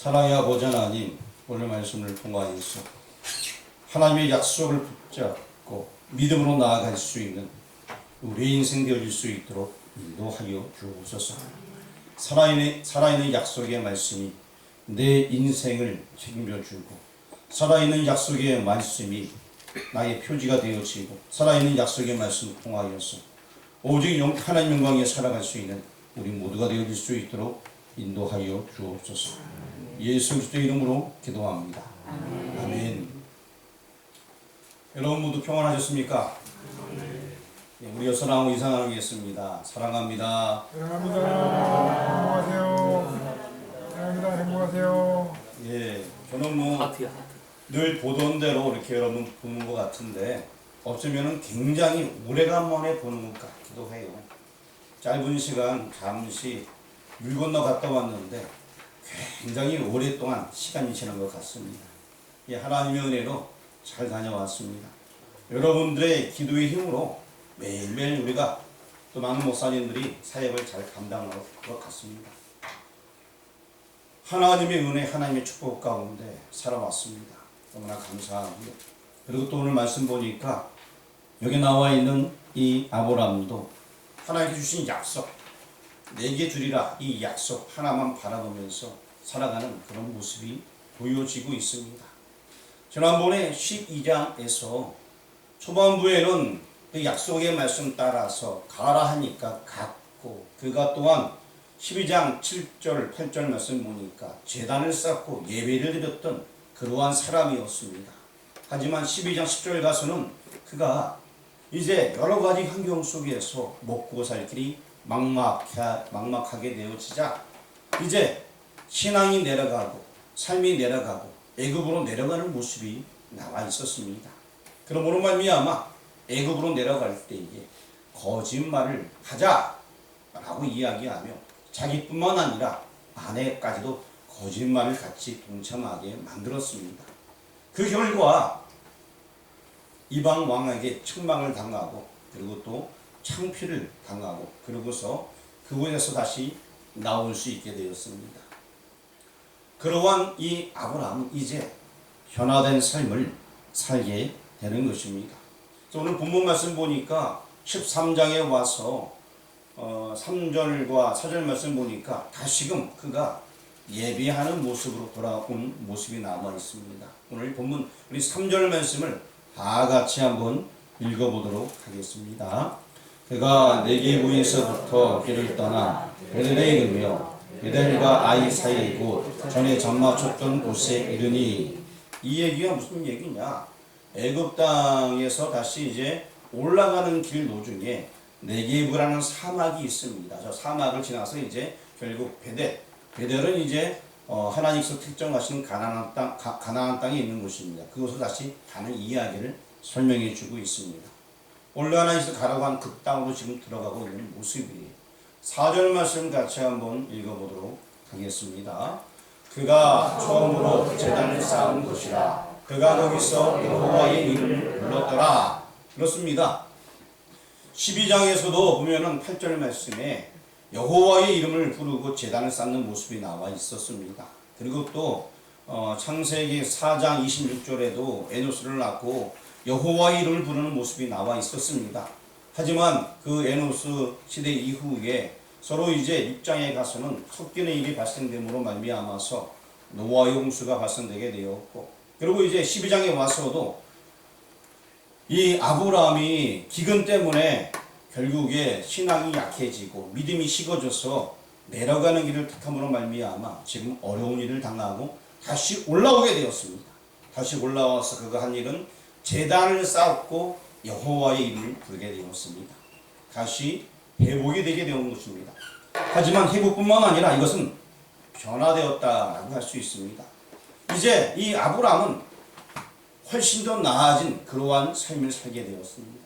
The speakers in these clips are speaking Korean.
사랑의 아버지 하나님, 오늘 말씀을 통하여서 하나님의 약속을 붙잡고 믿음으로 나아갈 수 있는 우리 인생 되어질 수 있도록 인도하여 주옵소서. 살아있는 약속의 말씀이 내 인생을 책임져 주고, 살아있는 약속의 말씀이 나의 표지가 되어지고, 살아있는 약속의 말씀을 통하여서 오직 하나님 영광에 살아갈 수 있는 우리 모두가 되어질 수 있도록 인도하여 주옵소서. 예수 그리스도의 이름으로 기도합니다. 아멘. 여러분 모두 평안하셨습니까? 네, 우리 여섯 나무 이상하겠습니다. 사랑합니다. 사랑합니다. 행복하세요. 사랑합니다. 행복하세요. 예, 저는 늘 보던 대로 이렇게 여러분 보는 것 같은데 어쩌면 굉장히 오래간만에 보는 것 같기도 해요. 짧은 시간 잠시 물 건너 갔다 왔는데 굉장히 오랫동안 시간이 지난 것 같습니다. 예, 하나님의 은혜로 잘 다녀왔습니다. 여러분들의 기도의 힘으로 매일매일 우리가 또 많은 목사님들이 사역을 잘 감당할 것 같습니다. 하나님의 은혜, 하나님의 축복 가운데 살아왔습니다. 너무나 감사하고요. 그리고 또 오늘 말씀 보니까 여기 나와 있는 이 아브라함도 하나님께 주신 약속, 내게 주리라, 이 약속 하나만 바라보면서 살아가는 그런 모습이 보여지고 있습니다. 지난번에 12장에서 초반부에는 그 약속의 말씀 따라서 가라 하니까 갔고, 그가 또한 12장 7절 8절 말씀 보니까 제단을 쌓고 예배를 드렸던 그러한 사람이었습니다. 하지만 12장 10절 가서는 그가 이제 여러 가지 환경 속에서 먹고 살 길이 막막하게 되어지자 이제 신앙이 내려가고 삶이 내려가고 애굽으로 내려가는 모습이 나와 있었습니다. 그러므로 말미암아 애굽으로 내려갈 때에 거짓말을 하자라고 이야기하며 자기뿐만 아니라 아내까지도 거짓말을 같이 동참하게 만들었습니다. 그 결과 이방 왕에게 책망을 당하고 그리고 또 창피를 당하고 그러고서 그곳에서 다시 나올 수 있게 되었습니다. 그러한 이 아브라함은 이제 변화된 삶을 살게 되는 것입니다. 오늘 본문 말씀 보니까 13장에 와서 3절과 4절 말씀 보니까 다시금 그가 예배하는 모습으로 돌아온 모습이 남아 있습니다. 오늘 본문 우리 3절 말씀을 다 같이 한번 읽어보도록 하겠습니다. 그가 네게부에서부터 길을 떠나 베들레에 이르며 베델과 아이 사이의 곳 전에 장막쳤던 곳에 이르니, 이 얘기가 무슨 얘기냐? 애굽 땅에서 다시 이제 올라가는 길 도중에 네게부라는 사막이 있습니다. 저 사막을 지나서 이제 결국 베델은 이제 하나님께서 특정하신 가나안 땅에 있는 곳입니다. 그곳을 다시 가는 이야기를 설명해 주고 있습니다. 올라가나에서 가라고 한 그 땅으로 지금 들어가고 있는 모습이에요. 4절 말씀 같이 한번 읽어보도록 하겠습니다. 그가 처음으로 제단을 쌓은 곳이라 그가 거기서 여호와의 이름을 불렀더라. 그렇습니다. 12장에서도 보면은 8절 말씀에 여호와의 이름을 부르고 제단을 쌓는 모습이 나와 있었습니다. 그리고 또 창세기 4장 26절에도 에노스를 낳고 여호와의 이름을 부르는 모습이 나와 있었습니다. 하지만 그 에노스 시대 이후에 서로 이제 6장에 가서는 섞이는 일이 발생됨으로 말미암아서 노아의 홍수가 발생되게 되었고, 그리고 이제 12장에 와서도 이 아브라함이 기근 때문에 결국에 신앙이 약해지고 믿음이 식어져서 내려가는 길을 택함으로 말미암아 지금 어려운 일을 당하고 다시 올라오게 되었습니다. 다시 올라와서 그가 한 일은 제단을 쌓고 여호와의 이름을 부르게 되었습니다. 다시 회복이 되게 되는 것입니다. 하지만 회복뿐만 아니라 이것은 변화되었다라고 할 수 있습니다. 이제 이 아브라함은 훨씬 더 나아진 그러한 삶을 살게 되었습니다.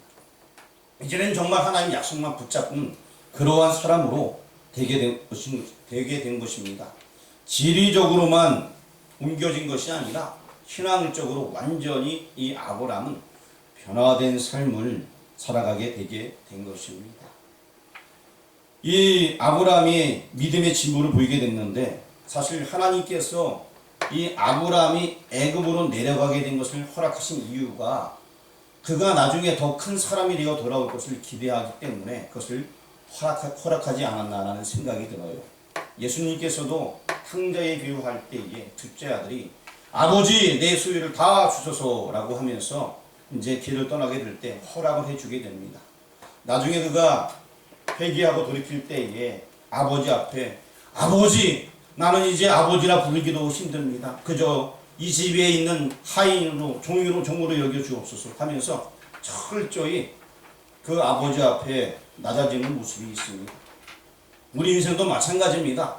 이제는 정말 하나님 약속만 붙잡은 그러한 사람으로 되게 된 것입니다. 지리적으로만 옮겨진 것이 아니라 신앙적으로 완전히 이 아브라함은 변화된 삶을 살아가게 되게 된 것입니다. 이 아브라함이 믿음의 진보를 보이게 됐는데 사실 하나님께서 이 아브라함이 애굽으로 내려가게 된 것을 허락하신 이유가 그가 나중에 더 큰 사람이 되어 돌아올 것을 기대하기 때문에 그것을 허락하지 않았나라는 생각이 들어요. 예수님께서도 탕자에 비유할 때에 둘째 아들이 아버지 내 소유를 다 주소서라고 하면서 이제 길을 떠나게 될 때 허락을 해주게 됩니다. 나중에 그가 회개하고 돌이킬 때에 아버지 앞에 아버지 나는 이제 아버지라 부르기도 힘듭니다. 그저 이 집에 있는 하인으로 종으로 여겨 주옵소서 하면서 철저히 그 아버지 앞에 낮아지는 모습이 있습니다. 우리 인생도 마찬가지입니다.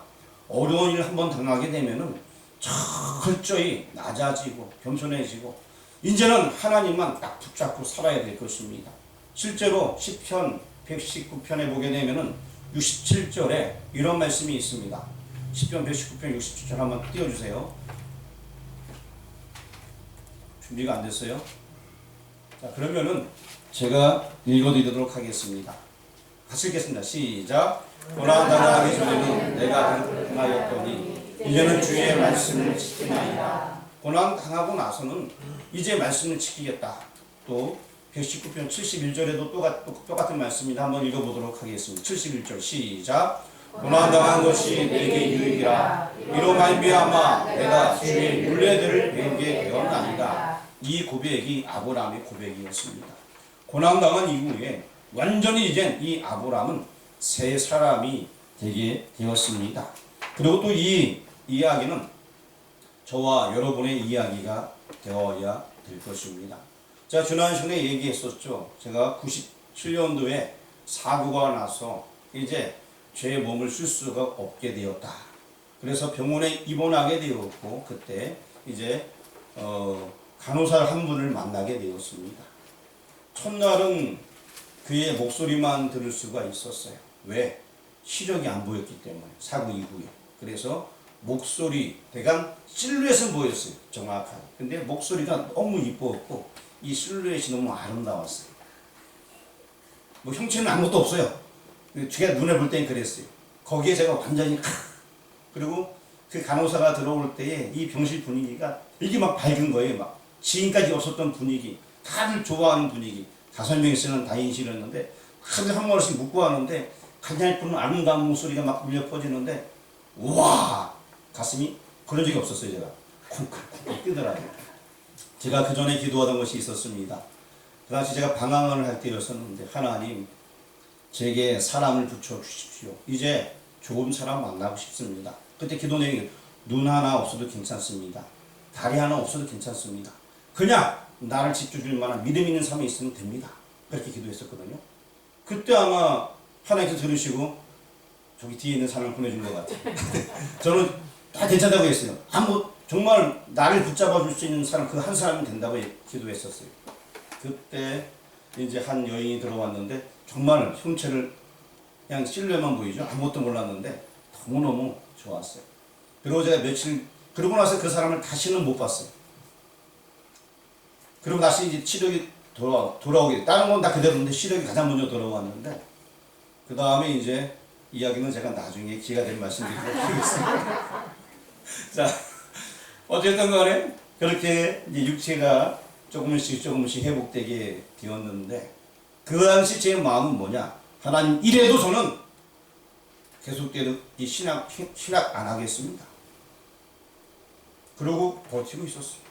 어려운 일 한번 당하게 되면은 철저히 낮아지고 겸손해지고 이제는 하나님만 딱 붙잡고 살아야 될 것입니다. 실제로 시편 119편에 보게 되면은 67절에 이런 말씀이 있습니다. 시편 119편 67절 한번 띄워주세요. 준비가 안 됐어요? 자, 그러면은 제가 읽어드리도록 하겠습니다. 같이 읽겠습니다. 시작. 고난당하기 전에는 내가 등하였더니 이제는 주의 말씀을 지키나이다. 고난당하고 나서는 이제 말씀을 지키겠다. 또 119편 71절에도 똑같은 말씀입니다. 한번 읽어보도록 하겠습니다. 71절 시작. 고난당한 것이 내게 유익이라 이로 말미암아 내가 주의 율례들을 배우게 되었나이다. 이 고백이 아브라함의 고백이었습니다. 고난당한 이후에 완전히 이제 이 아브라함은 새 사람이 되게 되었습니다. 그리고 또 이 이야기는 저와 여러분의 이야기가 되어야 될 것입니다. 자, 지난 시간에 얘기했었죠. 제가 97년도에 사고가 나서 이제 제 몸을 쓸 수가 없게 되었다. 그래서 병원에 입원하게 되었고 그때 이제 간호사 한 분을 만나게 되었습니다. 첫날은 그의 목소리만 들을 수가 있었어요. 왜? 시력이 안 보였기 때문에 사고 이후에. 그래서 목소리, 대강 실루엣은 보였어요. 정확하게. 근데 목소리가 너무 이뻤고 이 실루엣이 너무 아름다웠어요. 뭐 형체는 아무것도 없어요. 제가 눈에 볼 때는 그랬어요. 거기에 제가 완전히 그리고 그 간호사가 들어올 때에 이 병실 분위기가 이게 막 밝은 거예요. 막 지금까지 없었던 분위기, 다들 좋아하는 분위기. 5명이 쓰는 다인실이었는데 다들 한 번씩 묻고 하는데 가냘프는 아름다운 목소리가 막 울려 퍼지는데 우와 가슴이 그런 적이 없었어요. 제가 쿵쿵쿵 뛰더라고요. 제가 그 전에 기도하던 것이 있었습니다. 그 당시 제가 방황을 할 때였었는데 하나님 제게 사람을 붙여 주십시오. 이제 좋은 사람 만나고 싶습니다. 그때 기도 내용이 눈 하나 없어도 괜찮습니다. 다리 하나 없어도 괜찮습니다. 그냥 나를 지켜줄 만한 믿음 있는 사람이 있으면 됩니다. 그렇게 기도했었거든요. 그때 아마 하나님께서 들으시고 저기 뒤에 있는 사람을 보내준 것 같아요. 저는 다 괜찮다고 했어요. 정말 나를 붙잡아 줄 수 있는 사람 그 한 사람이 된다고 기도했었어요. 그때 이제 한 여인이 들어왔는데 정말 형체를 그냥 실루엣만 보이죠. 아무것도 몰랐는데 너무너무 좋았어요. 그리고 제가 그러고 나서 그 사람을 다시는 못 봤어요. 그리고 다시 이제 시력이 돌아오게 다른 건 다 그대로인데 시력이 가장 먼저 돌아왔는데 그 다음에 이제 이야기는 제가 나중에 기회가 되면 말씀드리도록 하겠습니다. 자, 어쨌든 간에 그렇게 이제 육체가 조금씩 회복되게 되었는데 그 당시 제 마음은 뭐냐? 하나님 이래도 저는 계속되는 이 신학 안 하겠습니다. 그러고 버티고 있었어요.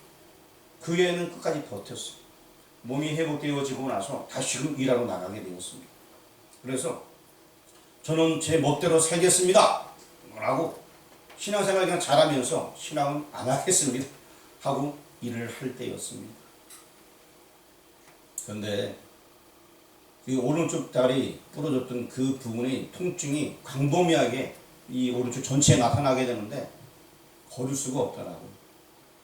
그 애는 끝까지 버텼어요. 몸이 회복되어지고 나서 다시금 일하러 나가게 되었습니다. 그래서 저는 제 멋대로 살겠습니다. 라고 신앙생활 그냥 잘하면서 신앙은 안 하겠습니다. 하고 일을 할 때였습니다. 그런데 이 오른쪽 다리 부러졌던 그 부분의 통증이 광범위하게 이 오른쪽 전체에 나타나게 되는데 걸을 수가 없더라고요.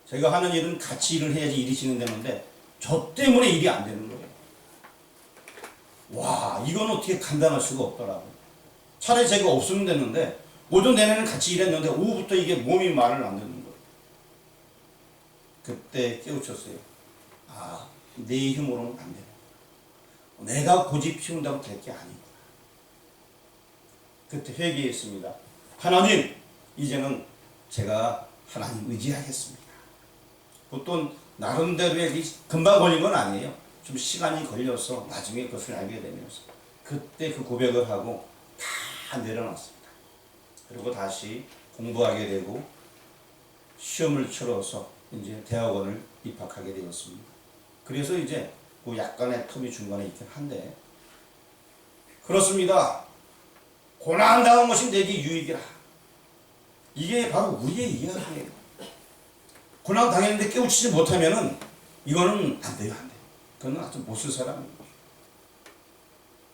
제가 하는 일은 같이 일을 해야지 일이 진행되는데 저 때문에 일이 안 되는 거예요. 와, 이건 어떻게 감당할 수가 없더라고요. 차라리 제가 없으면 됐는데 오전 내내는 같이 일했는데 오후부터 이게 몸이 말을 안 듣는 거예요. 그때 깨우쳤어요. 아, 내 힘으로는 안 돼. 내가 고집 피운다고 될 게 아니구나. 그때 회개했습니다. 하나님, 이제는 제가 하나님 의지하겠습니다. 그것도 나름대로의 금방 걸린 건 아니에요. 좀 시간이 걸려서 나중에 그것을 알게 되면서 그때 그 고백을 하고 다 내려놨습니다. 그리고 다시 공부하게 되고 시험을 치러서 이제 대학원을 입학하게 되었습니다. 그래서 이제 그 약간의 텀이 중간에 있긴 한데 그렇습니다. 고난당한 것이 내게 유익이라. 이게 바로 우리의 이야기예요. 고난 당했는데 깨우치지 못하면은 이거는 안 돼요, 안 돼요. 그건 아주 못 쓸 사람입니다.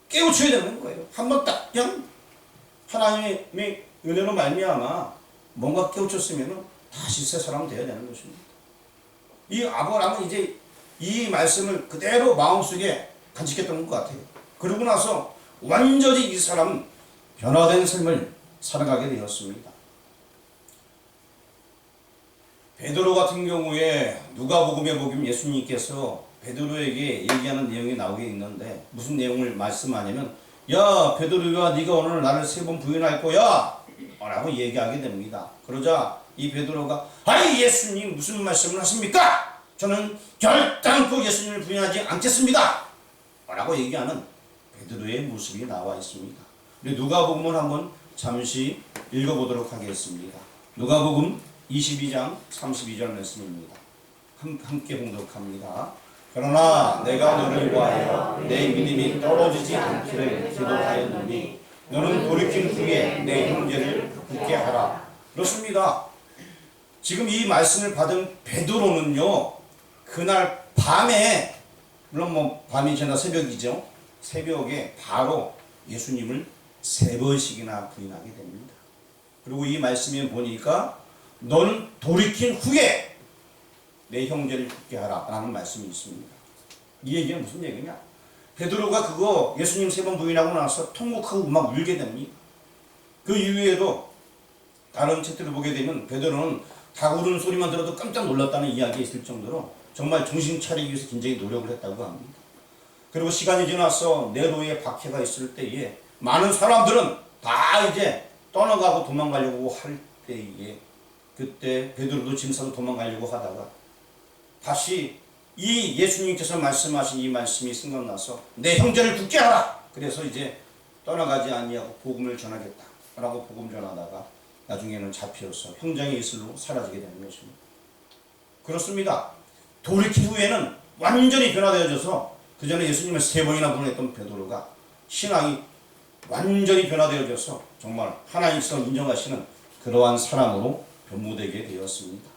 깨우쳐야 되는 거예요. 한번 딱 그냥 하나님의 은혜로 말미암아 뭔가 깨우쳤으면은 다시 새 사람 되어야 되는 것입니다. 이 아브라함은 이제 이 말씀을 그대로 마음속에 간직했던 것 같아요. 그러고 나서 완전히 이 사람은 변화된 삶을 살아가게 되었습니다. 베드로 같은 경우에 누가복음에 보면 예수님께서 베드로에게 얘기하는 내용이 나오게 있는데 무슨 내용을 말씀하냐면 야 베드로야 네가 오늘 나를 3번 부인할 거야 라고 얘기하게 됩니다. 그러자 이 베드로가 아니 예수님 무슨 말씀을 하십니까? 저는 결단코 예수님을 부인하지 않겠습니다 라고 얘기하는 베드로의 모습이 나와 있습니다. 누가복음을 한번 잠시 읽어보도록 하겠습니다. 누가복음 22장 32절 말씀입니다. 함께 봉독합니다. 그러나 내가 너를 위하여 내 믿음이 떨어지지 않기를 기도하였노니 너는 돌이킨 후에 내 형제를 굳게 하라. 그렇습니다. 지금 이 말씀을 받은 베드로는요 그날 밤에 물론 뭐 밤이 지나 새벽이죠. 새벽에 바로 예수님을 3번씩이나 부인하게 됩니다. 그리고 이 말씀에 보니까 너는 돌이킨 후에 내 형제를 굳게 하라 라는 말씀이 있습니다. 이 얘기는 무슨 얘기냐? 베드로가 그거 예수님 3번 부인하고 나서 통곡하고 막 울게 됩니다. 그 이후에도 다른 책들을 보게 되면 베드로는 닭 우는 소리만 들어도 깜짝 놀랐다는 이야기가 있을 정도로 정말 정신 차리기 위해서 굉장히 노력을 했다고 합니다. 그리고 시간이 지나서 네로의 박해가 있을 때에 많은 사람들은 다 이제 떠나가고 도망가려고 할 때에 그때 베드로도 짐 싸고 도망가려고 하다가 다시 이 예수님께서 말씀하신 이 말씀이 생각나서 내 형제를 굳게 하라. 그래서 이제 떠나가지 아니하고 복음을 전하겠다 라고 복음 전하다가 나중에는 잡혀서 형장의 이슬로 사라지게 되는 것입니다. 그렇습니다. 돌이킨 후에는 완전히 변화되어져서 그 전에 예수님을 3번이나 부인했던 베드로가 신앙이 완전히 변화되어져서 정말 하나님께서 인정하시는 그러한 사람으로 변모되게 되었습니다.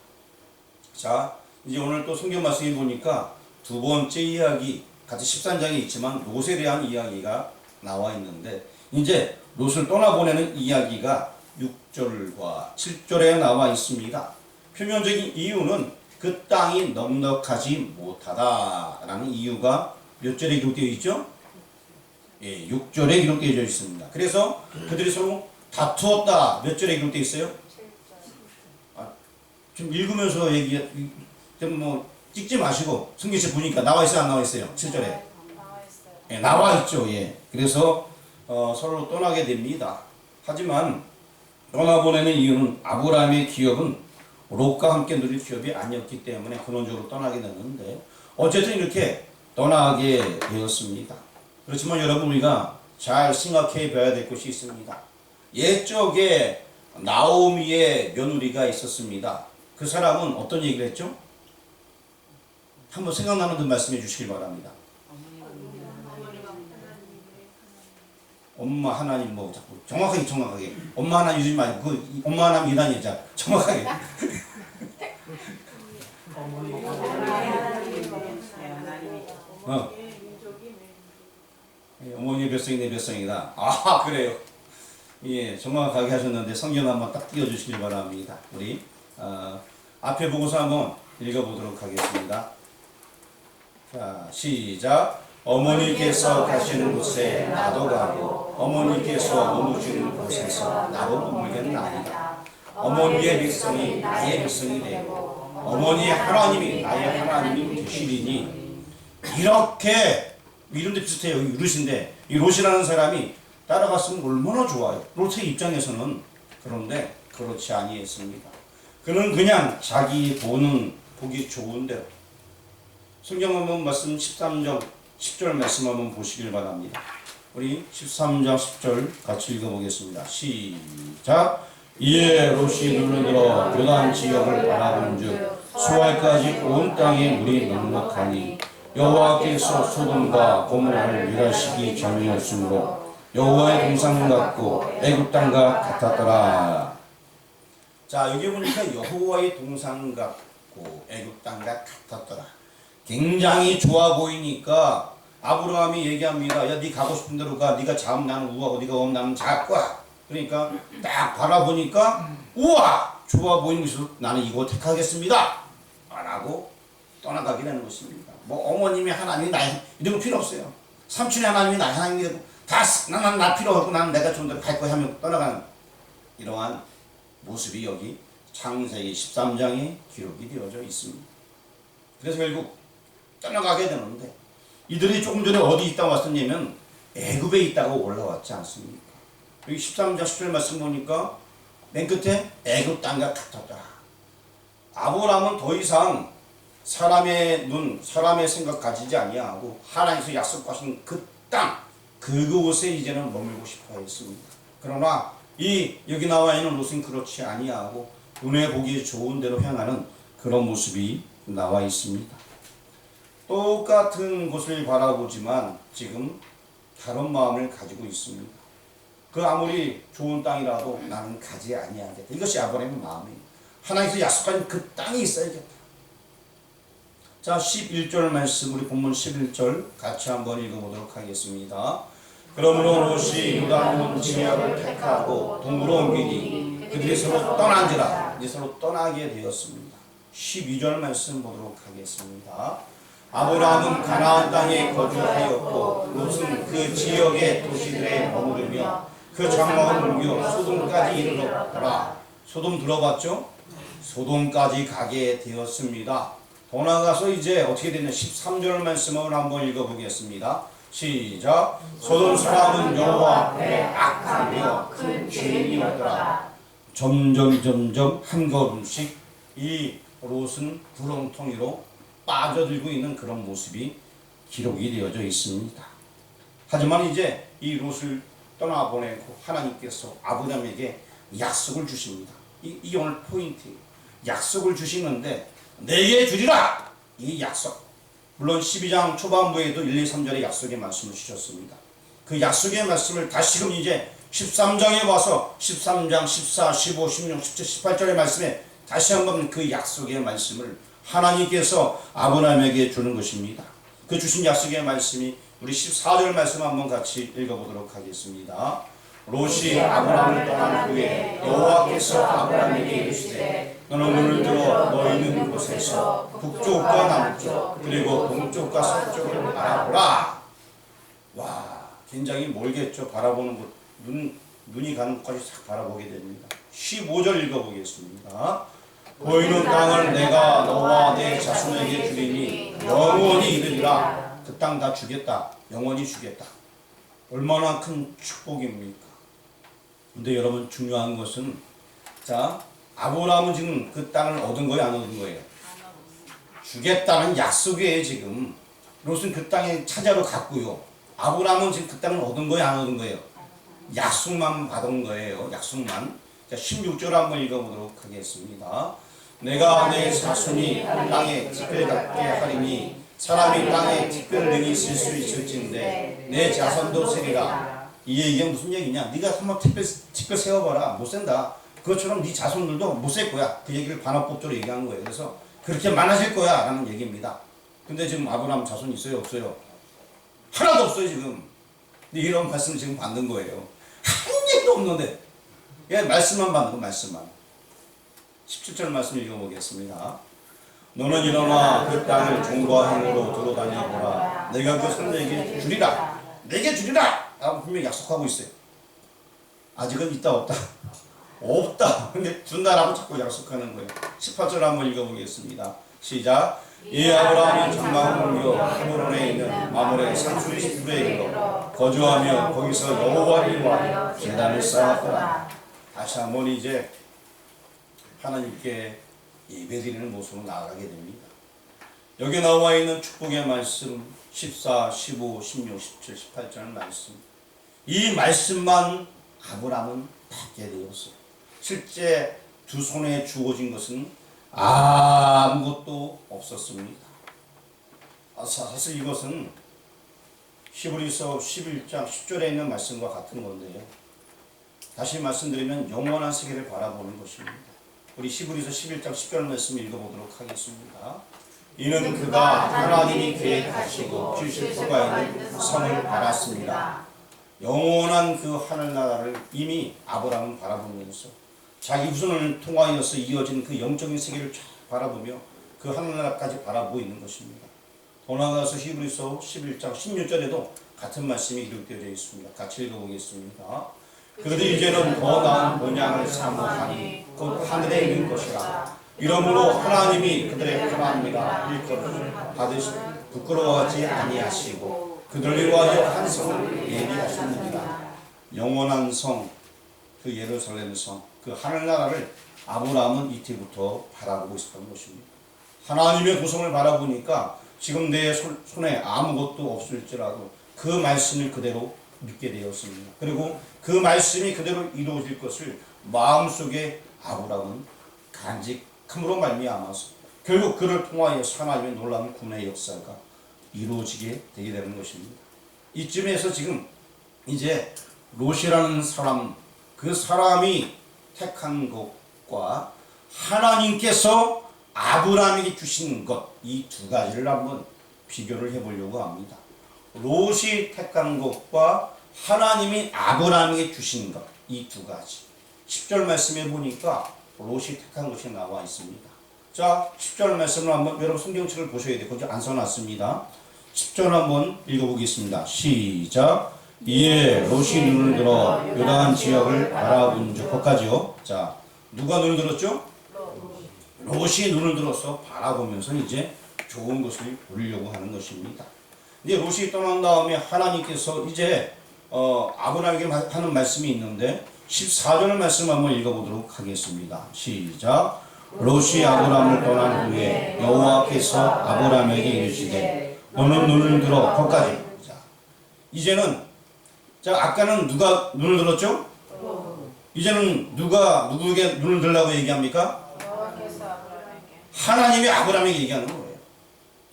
자, 이제 오늘 또 성경 말씀에 보니까 두 번째 이야기, 같이 13장에 있지만 롯에 대한 이야기가 나와 있는데 이제 롯을 떠나보내는 이야기가 6절과 7절에 나와 있습니다. 표면적인 이유는 그 땅이 넉넉하지 못하다라는 이유가 몇 절에 기록되어 있죠? 예, 6절에 기록되어 있습니다. 그래서 그들이 서로 다투었다. 몇 절에 기록되어 있어요? 좀 읽으면서 좀 뭐 찍지 마시고 성경책 보니까 나와 있어요, 안 나와 있어요? 7절에. 예, 나와 있죠. 예. 그래서 서로 떠나게 됩니다. 하지만 떠나보내는 이유는 아브라함의 기업은 롯과 함께 누릴 기업이 아니었기 때문에 근원적으로 떠나게 됐는데 어쨌든 이렇게 떠나게 되었습니다. 그렇지만 여러분 우리가 잘 생각해 봐야 될 것이 있습니다. 옛적에 나오미의 며느리가 있었습니다. 그 사람은 어떤 얘기를 했죠? 한번 생각나는 듯 말씀해 주시길 바랍니다. 엄마 하나님 뭐 자꾸 정확하게 엄마 하나님 유지 말고 그 엄마 하나님 이란 여자 정확하게 어머니의 뱃성이 내 뱃성이다. 아 그래요. 예, 정확하게 하셨는데 성경 한번 딱 띄워주시길 바랍니다. 우리 앞에 보고서 한번 읽어보도록 하겠습니다. 자, 시작. 어머니께서 가시는 곳에 나도 가고 어머니께서 머무시는 곳에서 나도 머물겠나이다. 어머니의 백성이 나의 백성이 되고 어머니의 하나님이 나의 하나님이 되시리니. 이렇게 이름도 비슷해요. 롯인데 이 롯이라는 사람이 따라갔으면 얼마나 좋아요. 롯의 입장에서는. 그런데 그렇지 아니했습니다. 그는 그냥 자기 보기 좋은 대로. 성경 한번 말씀 13장 10절 말씀 한번 보시길 바랍니다. 우리 13장 10절 같이 읽어보겠습니다. 시작. 이에 롯이 눈을 들어 요단 지역을 바라본즉 수알까지 온 땅에 물이 넉넉하니 여호와께서 소돔과 고모라를 멸하시기 전이었으므로 여호와의 동상 같고 애굽 땅과 같았더라. 자, 여기 보니까 여호와의 동상 같고 애굽 땅과 같았더라. 굉장히 좋아 보이니까 아브라함이 얘기합니다. 야, 네 가고 싶은 대로 가. 네가 자면 나는 우하고 네가 오면 나는 잘 거야. 그러니까 딱 바라보니까 우와, 좋아 보이는 곳에서 나는 이곳 택하겠습니다 라고 떠나가게 되는 것입니다. 뭐 어머님이 하나님이 나 이런 거 필요 없어요. 삼촌이 하나님이 나 하나님이 되고 다 나 필요 없고 나는 내가 좋은 데로 갈 거야 하면 떠나가는 이러한 모습이 여기 창세기 13장에 기록이 되어져 있습니다. 그래서 결국 떠나가게 되는데 이들이 조금 전에 어디 있다고 왔었냐면 애굽에 있다고 올라왔지 않습니까? 여기 13장 10절 말씀 보니까 맨 끝에 애굽 땅과 같았다. 아브라함은 더 이상 사람의 눈, 사람의 생각 가지지 아니하고 하나님께서 약속하신 그 땅, 그곳에 이제는 머물고 싶어 했습니다. 그러나 여기 나와 있는 롯은 그렇지 아니하고 눈에 보기 좋은 대로 향하는 그런 모습이 나와 있습니다. 똑같은 곳을 바라보지만 지금 다른 마음을 가지고 있습니다. 그 아무리 좋은 땅이라도 나는 가지 아니하겠다. 이것이 아브라함의 마음이에요. 하나님께서 약속하신 그 땅이 있어야겠다. 자, 11절 말씀, 우리 본문 11절 같이 한번 읽어보도록 하겠습니다. 그러므로 롯이 요단온 지역을 택하고 동으로 옮기니 그들이 서로 떠난지라. 이제 서로 떠나게 되었습니다. 12절 말씀 보도록 하겠습니다. 아브라함은 가나안 땅에 거주하였고 롯은 그 지역의 도시들에 머무르며 그 장막을 옮겨 소돔까지 이르렀더라. 소돔 들어봤죠? 소돔까지 가게 되었습니다. 더 나아가서 이제 어떻게 되냐 13절 말씀을 한번 읽어보겠습니다. 시작. 소돔 사람은 여호와 앞에 악하며 큰 죄인이었더라. 점점 한 걸음씩 이 롯은 구렁텅이로 빠져들고 있는 그런 모습이 기록이 되어져 있습니다. 하지만 이제 이 롯을 떠나보내고 하나님께서 아브라함에게 약속을 주십니다. 이게 오늘 포인트예요. 약속을 주시는데 내게 주리라. 이 약속. 물론 12장 초반부에도 1, 2, 3절의 약속의 말씀을 주셨습니다. 그 약속의 말씀을 다시금 이제 13장에 와서 13장 14, 15, 16, 17, 18절의 말씀에 다시 한번 그 약속의 말씀을 하나님께서 아브라함에게 주는 것입니다. 그 주신 약속의 말씀이 우리 14절 말씀 한번 같이 읽어보도록 하겠습니다. 롯이 아브라함을 떠난 후에 여호와께서 아브라함에게 이르시되 너는 눈을 들어 너 있는 곳에서 북쪽과 남쪽 그리고 동쪽과 서쪽을 바라보라. 와, 굉장히 멀겠죠. 바라보는 곳, 눈이 가는 곳까지 싹 바라보게 됩니다. 15절 읽어보겠습니다. 보이는 땅을 내가 너와 내 자손에게 주리니 영원히 이르리라. 그 땅 다 주겠다. 영원히 주겠다. 얼마나 큰 축복입니까? 근데 여러분 중요한 것은 자, 아브라함은 지금 그 땅을 얻은 거예요, 안 얻은 거예요? 주겠다는 약속이에요. 지금 롯은 그 땅에 찾아러 갔고요. 아브라함은 지금 그 땅을 얻은 거예요, 안 얻은 거예요? 약속만 받은 거예요. 약속만. 자, 16절 한번 읽어보도록 하겠습니다. 내가 내 자손이 땅에 티끌 같게 하리니 사람이 땅에 티끌 능히 쓸 수 있을진데 내 자손도 세리라. 이 얘기가 무슨 얘기냐? 네가 한번 티끌 세워봐라. 못 센다. 그것처럼 네 자손들도 못 셀 거야. 그 얘기를 반어법적으로 얘기한 거예요. 그래서 그렇게 많아질 거야 라는 얘기입니다. 근데 지금 아브라함 자손 있어요, 없어요? 하나도 없어요 지금. 근데 이런 말씀을 지금 받는 거예요. 한 얘기도 없는데 예, 말씀만 받는 거, 말씀만. 17절 말씀 읽어보겠습니다. 너는 일어나 그 땅을 종과 행으로 돌아다니거라. 내가 그 손에게 주리라. 내게 주리라. 라고 분명히 약속하고 있어요. 아직은 있다 없다? 없다. 근데 준다라고 자꾸 약속하는 거예요. 18절 한번 읽어보겠습니다. 시작. 이 아브라함이 장막을 옮겨 헤브론에 있는 마므레 산수리 시부에 이르러 거주하며 거기서 여호와를 위하여 제단을 쌓았더라. 다시 한번 이제 하나님께 예배드리는 모습으로 나아가게 됩니다. 여기 나와 있는 축복의 말씀 14, 15, 16, 17, 18절 말씀, 이 말씀만 아브라함은 받게 되었어요. 실제 두 손에 주어진 것은 아무것도 없었습니다. 사실 이것은 히브리서 11장 10절에 있는 말씀과 같은 건데요. 다시 말씀드리면 영원한 세계를 바라보는 것입니다. 우리 히브리서 11장 10절 말씀 읽어보도록 하겠습니다. 이는 그가 하나님이 계획하시고 주실 수가 있는 성을 바랐습니다. 영원한 그 하늘나라를 이미 아브라함은 바라보면서 자기 후손을 통하여서 이어진 그 영적인 세계를 쫙 바라보며 그 하늘나라까지 바라보고 있는 것입니다. 더 나아가서 히브리서 11장 16절에도 같은 말씀이 기록되어 있습니다. 같이 읽어보겠습니다. 그들이 이제는 더 나은 본향을 사모하니 곧 하늘에 있는 것이라. 이러므로 하나님이 그들의 하나님이라 일컬음을 받으시 부끄러워하지 아니하시고 그들을 위하여 한 성을 예비하셨느니라. 영원한 성, 그 예루살렘 성, 그 하늘나라를 아브라함은 이때부터 바라보고 있었던 것입니다. 하나님의 구성을 바라보니까 지금 내 손에 아무것도 없을지라도 그 말씀을 그대로 믿게 되었습니다. 그리고 그 말씀이 그대로 이루어질 것을 마음속에 아브라함은 간직함으로 말미암아서 결국 그를 통하여서 하나님의 놀라운 구원의 역사가 이루어지게 되게 되는 것입니다. 이쯤에서 지금 이제 롯이라는 사람, 그 사람이 택한 것과 하나님께서 아브라함에게 주신 것, 이 두 가지를 한번 비교를 해보려고 합니다. 롯이 택한 것과 하나님이 아브라함에게 주신 것, 이 두 가지. 10절 말씀에 보니까 롯이 택한 것이 나와 있습니다. 자, 10절 말씀을 한번 여러분 성경책을 보셔야 돼요. 거기 안 써놨습니다. 10절 한번 읽어보겠습니다. 시작. 이에 롯이 눈을 들어 요단 지역을 바라본 즉 거기까지요. 자, 누가 눈을 들었죠? 롯이 눈을 들어서 바라보면서 이제 좋은 것을 보려고 하는 것입니다. 이제 롯이 떠난 다음에 하나님께서 이제 아브라함에게 하는 말씀이 있는데 14절 말씀 한번 읽어보도록 하겠습니다. 시작. 롯이 아브라함을 떠난 후에 여호와께서 아브라함에게 이르시되 너는 눈을 들어 거기까지. 자, 이제는 자 아까는 누가 눈을 들었죠? 이제는 누가 누구에게 눈을 들라고 얘기합니까? 하나님이 아브라함에게 얘기하는 거예요.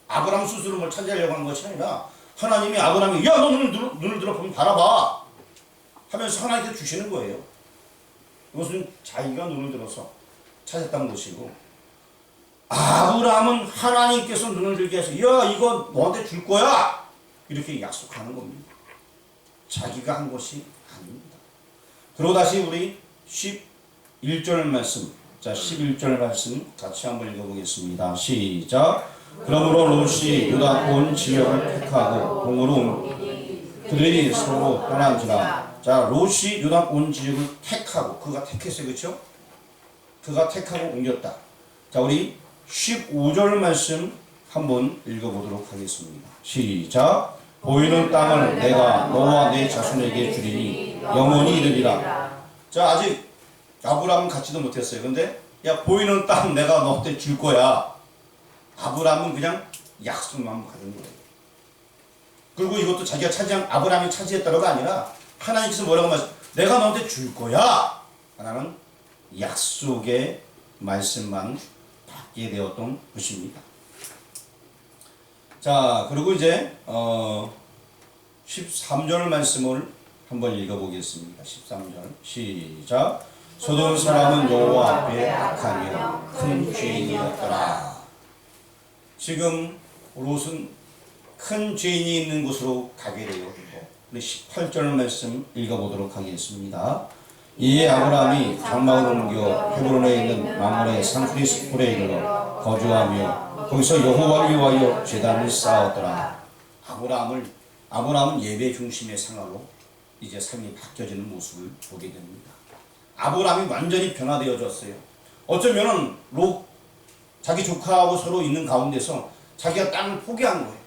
아브라함 스스로 뭘 차지하려고 하는 것이 아니라 하나님이 아브라함에게 야 너 눈을 들어 보면 바라봐 하면서 하나님께 주시는 거예요. 이것은 자기가 눈을 들어서 찾았다는 것이고 아브라함은 하나님께서 눈을 들게 해서 야 이거 너한테 줄 거야 이렇게 약속하는 겁니다. 자기가 한 것이 아닙니다. 그리고 다시 우리 11절 말씀, 자 11절 말씀 같이 한번 읽어보겠습니다. 시작. 그러므로 롯이 유다 온 지역을 택하고 동으로 그들이 서로 떠난지라. 자 롯이 유다 온 지역을 택하고 그가 택했어요. 그렇죠? 그가 택하고 옮겼다. 자 우리 15절 말씀 한번 읽어보도록 하겠습니다. 시작. 보이는 땅을 내가 너와 내 자손에게 주리니 영원히 이르리라. 자 아직 아브라함은 갖지도 못했어요. 근데 야 보이는 땅 내가 너한테 줄 거야. 아브라함은 그냥 약속만 받은 거예요. 그리고 이것도 자기가 아브라함이 차지했다고가 아니라 하나님께서 뭐라고 말씀? 내가 너한테 줄 거야. 하나는 약속의 말씀만 받게 되었던 것입니다. 자 그리고 이제 13절 말씀을 한번 읽어보겠습니다. 13절 시작. 소돔 사람은 여호와 앞에 악하며 큰 죄인이었더라. 지금 롯은 큰 죄인이 있는 곳으로 가게 되었고 우리 18절 말씀 읽어보도록 하겠습니다. 이에 아브라함이 장막을 옮겨 헤브론에 있는 마므레 상수리 굴에 이르러 거주하며 거기서 여호와를 위하여 제단을 쌓았더라. 아브라함은 예배 중심의 생활로 이제 삶이 바뀌어지는 모습을 보게 됩니다. 아브라함이 완전히 변화되어졌어요. 어쩌면은 롯 자기 조카하고 서로 있는 가운데서 자기가 땅을 포기한 거예요.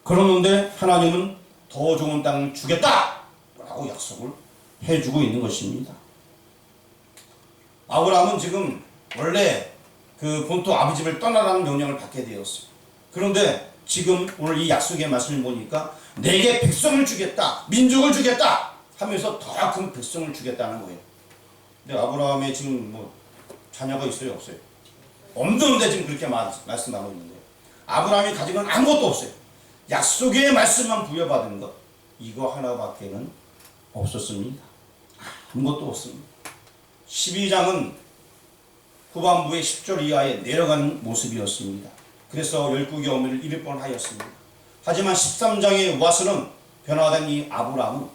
그러는데 하나님은 더 좋은 땅을 주겠다! 라고 약속을 해주고 있는 것입니다. 아브라함은 지금 원래 그 본토 아버지를 떠나라는 명령을 받게 되었어요. 그런데 지금 오늘 이 약속의 말씀을 보니까 내게 백성을 주겠다, 민족을 주겠다 하면서 더 큰 백성을 주겠다는 거예요. 근데 아브라함의 지금 뭐 자녀가 있어요, 없어요? 없는데 지금 그렇게 말씀하고 있는데 아브라함이 가진 건 아무것도 없어요. 약속의 말씀만 부여받은 것 이거 하나밖에는 없었습니다. 아무것도 없습니다. 12장은 후반부의 10절 이하에 내려가는 모습이었습니다. 그래서 열국의 어미를 잃을 뻔하였습니다. 하지만 13장에 와서는 변화된 이 아브라함은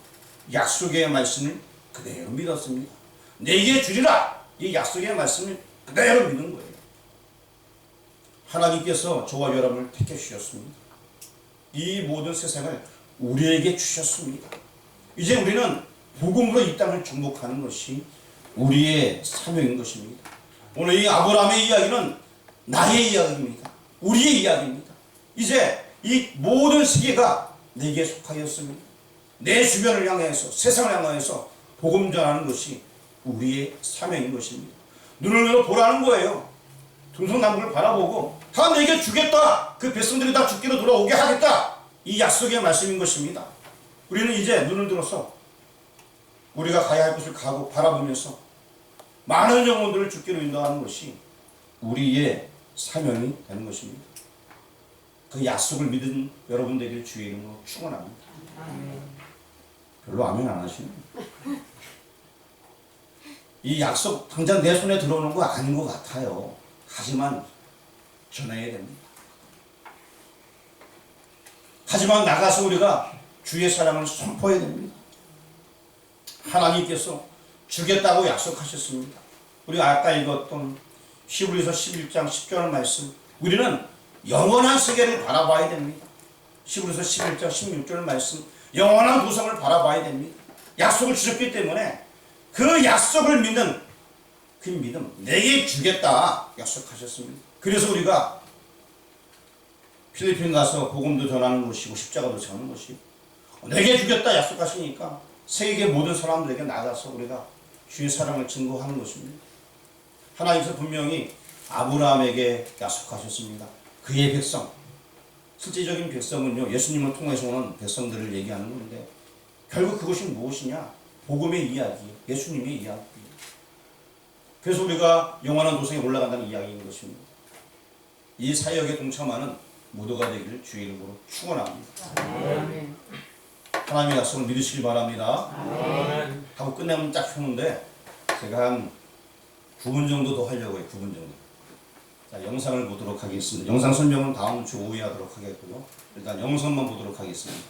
약속의 말씀을 그대로 믿었습니다. 내게 주리라 이 약속의 말씀을 그대로 믿는 거예요. 하나님께서 저와 여러분을 택해 주셨습니다. 이 모든 세상을 우리에게 주셨습니다. 이제 우리는 복음으로 이 땅을 정복하는 것이 우리의 사명인 것입니다. 오늘 이 아브라함의 이야기는 나의 이야기입니다. 우리의 이야기입니다. 이제 이 모든 세계가 내게 속하였습니다. 내 주변을 향해서 세상을 향해서 복음 전하는 것이 우리의 사명인 것입니다. 눈을 들어 보라는 거예요. 동성남북을 바라보고 다 내게 주겠다. 그 백성들이 다 죽기로 돌아오게 하겠다. 이 약속의 말씀인 것입니다. 우리는 이제 눈을 들어서 우리가 가야 할 곳을 가고 바라보면서 많은 영혼들을 죽기로 인도하는 것이 우리의 사명이 되는 것입니다. 그 약속을 믿은 여러분 되길 주의 이름으로 축원합니다. 별로 아멘 안 하시네. 이 약속 당장 내 손에 들어오는 거 아닌 것 같아요. 하지만 전해야 됩니다. 하지만 나가서 우리가 주의 사랑을 선포해야 됩니다. 하나님께서 주겠다고 약속하셨습니다. 우리가 아까 읽었던 히브리서 11장 10절 말씀, 우리는 영원한 세계를 바라봐야 됩니다. 히브리서 11장 16절 말씀, 영원한 도성을 바라봐야 됩니다. 약속을 주셨기 때문에 그 약속을 믿는 그 믿음, 내게 주겠다 약속하셨습니다. 그래서 우리가 필리핀 가서 복음도 전하는 것이고 십자가도 전하는 것이고 내게 주겠다 약속하시니까 세계 모든 사람들에게 나가서 우리가 주의 사랑을 증거하는 것입니다. 하나님께서 분명히 아브라함에게 약속하셨습니다. 그의 백성, 실제적인 백성은요 예수님을 통해서 오는 백성들을 얘기하는 건데 결국 그것이 무엇이냐? 복음의 이야기, 예수님의 이야기. 그래서 우리가 영원한 도성에 올라간다는 이야기인 것입니다. 이 사역에 동참하는 모두가 되기를 주의 이름으로 축원합니다. 하나님의 약속을 믿으시기 바랍니다. 하고 끝내면 딱 펴는데 제가 한 9분 정도 더 하려고 해요. 9분 정도. 자, 영상을 보도록 하겠습니다. 영상 설명은 다음 주 5회 하도록 하겠고요. 일단 영상만 보도록 하겠습니다.